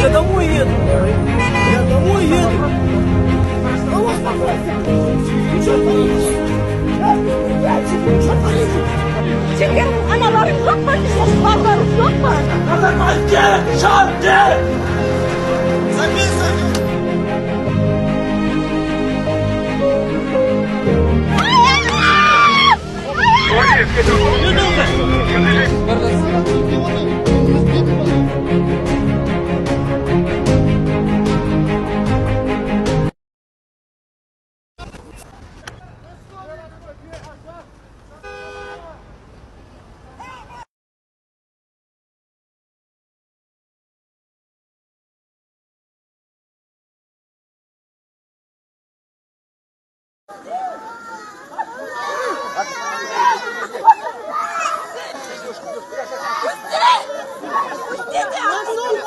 Я домой еду. Я домой еду. Çünkü anaların yok mu? Çocukların yok mu? Нормальный, шанты! Записывай!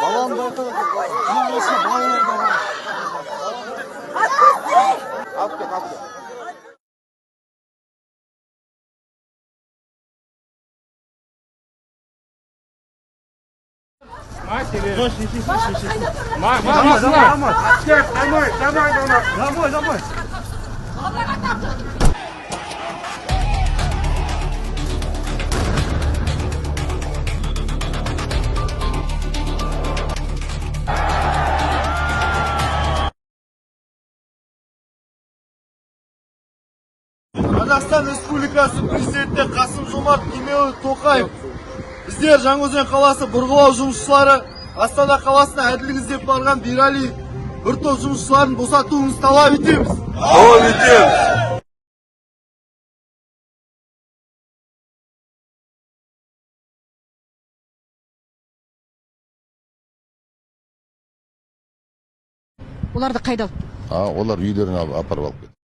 Баланы байқадық. Осы балалар бар. Алып кет, алып кет. Домой. Қазақстан Республикасы президенті Қасым-Жомарт Кемелұлы Тоқаев біздер Жаңаөзен қаласы бұрғылау жұмысшылары Астана қаласына әділдік іздеп барған Бирали бір топ жұмысшыларын босатуыңызды талап етеміз. Оларды қайда? Олар үйлеріне апарып алып кетті.